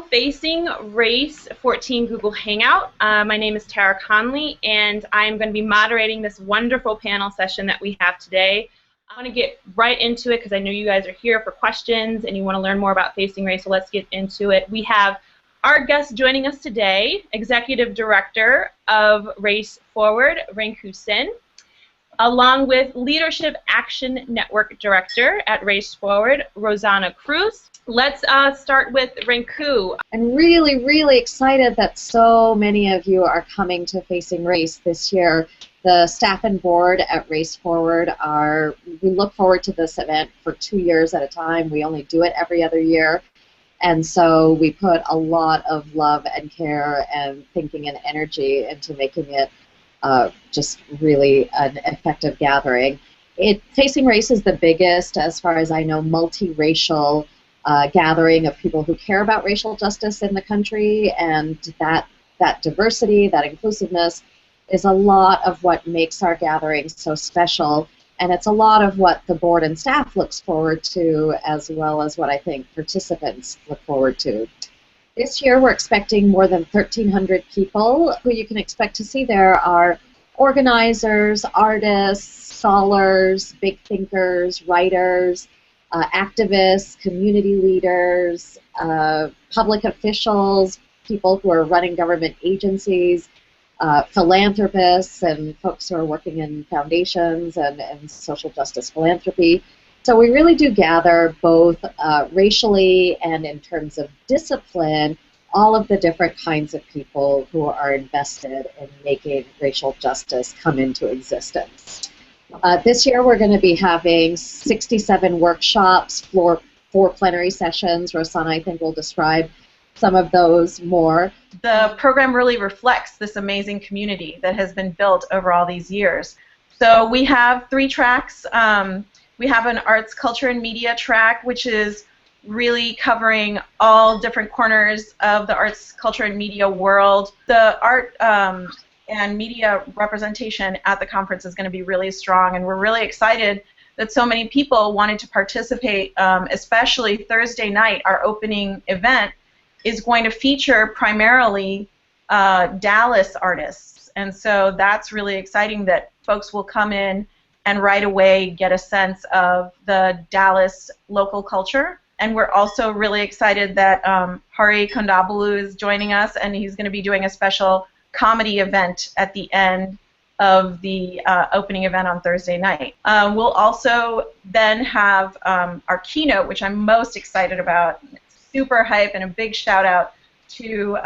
Facing Race 14 Google Hangout. My name is Tara Conley, and I'm going to be moderating this wonderful panel session that we have today. I want to get right into it because I know you guys are here for questions and you want to learn more about Facing Race, so let's get into it. We have our guest joining us today, Executive Director of Race Forward, Rinku Sen, along with Leadership Action Network Director at Race Forward, Rosanna Cruz. Let's start with Rinku. I'm really, really excited that so many of you are coming to Facing Race this year. The staff and board at Race Forward we look forward to this event for 2 years at a time. We only do it every other year. And so we put a lot of love and care and thinking and energy into making it just really an effective gathering. Facing Race is the biggest, as far as I know, multiracial gathering of people who care about racial justice in the country, and that diversity, that inclusiveness is a lot of what makes our gathering so special, and it's a lot of what the board and staff looks forward to, as well as what I think participants look forward to. This year we're expecting more than 1,300 people. Who you can expect to see there are organizers, artists, scholars, big thinkers, writers, activists, community leaders, public officials, people who are running government agencies, philanthropists, and folks who are working in foundations and social justice philanthropy. So we really do gather both racially and in terms of discipline, all of the different kinds of people who are invested in making racial justice come into existence. This year we're going to be having 67 workshops, 4 plenary sessions. Rosanna, I think, will describe some of those more. The program really reflects this amazing community that has been built over all these years. So we have 3 tracks. We have an arts, culture, and media track, which is really covering all different corners of the arts, culture, and media world. The art and media representation at the conference is going to be really strong, and we're really excited that so many people wanted to participate, especially Thursday night. Our opening event is going to feature primarily Dallas artists, and so that's really exciting that folks will come in and right away get a sense of the Dallas local culture. And we're also really excited that Hari Kondabolu is joining us, and he's going to be doing a special comedy event at the end of the opening event on Thursday night. We'll also then have our keynote, which I'm most excited about. Super hype, and a big shout out to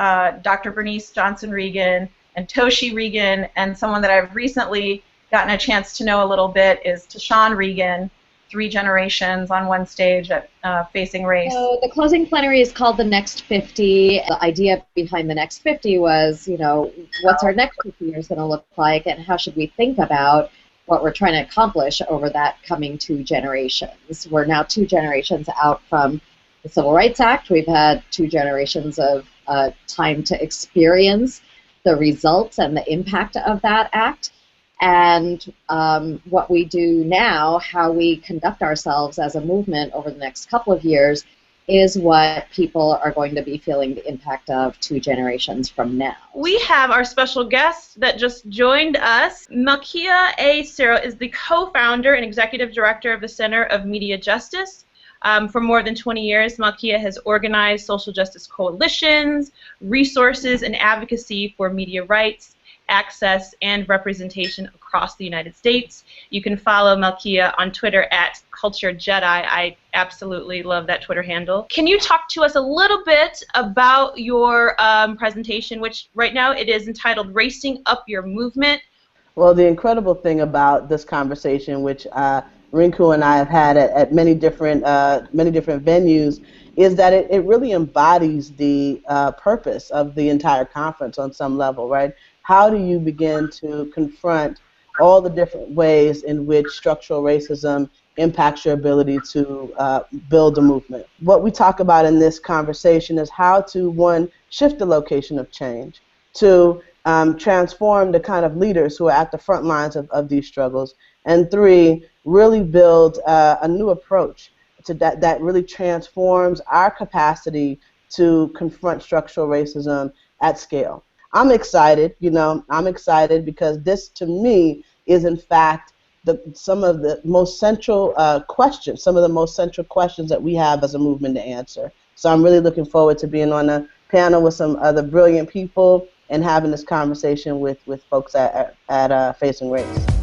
Dr. Bernice Johnson-Regan and Toshi Regan, and someone that I've recently gotten a chance to know a little bit is Tashawn Regan, 3 generations on one stage at Facing Race. So the closing plenary is called The Next 50. The idea behind The Next 50 was, what's our next 50 years going to look like, and how should we think about what we're trying to accomplish over that coming 2 generations. We're now 2 generations out from the Civil Rights Act. We've had 2 generations of time to experience the results and the impact of that act. And what we do now, how we conduct ourselves as a movement over the next couple of years, is what people are going to be feeling the impact of 2 generations from now. We have our special guest that just joined us. Malkia A. Ciro is the co-founder and executive director of the Center of Media Justice. For more than 20 years, Malkia has organized social justice coalitions, resources, and advocacy for media rights, access, and representation across the United States. You can follow Malkia on Twitter at CultureJedi. I absolutely love that Twitter handle. Can you talk to us a little bit about your presentation, which right now it is entitled Racing Up Your Movement? Well, the incredible thing about this conversation, which Rinku and I have had at many different venues, is that it really embodies the purpose of the entire conference on some level, right? How do you begin to confront all the different ways in which structural racism impacts your ability to build a movement? What we talk about in this conversation is how to, 1, shift the location of change, 2, transform the kind of leaders who are at the front lines of these struggles, and 3, really build a new approach to that really transforms our capacity to confront structural racism at scale. I'm excited, I'm excited because this, to me, is in fact some of the most central questions, some of the most central questions that we have as a movement to answer. So I'm really looking forward to being on a panel with some other brilliant people and having this conversation with folks at Facing Race.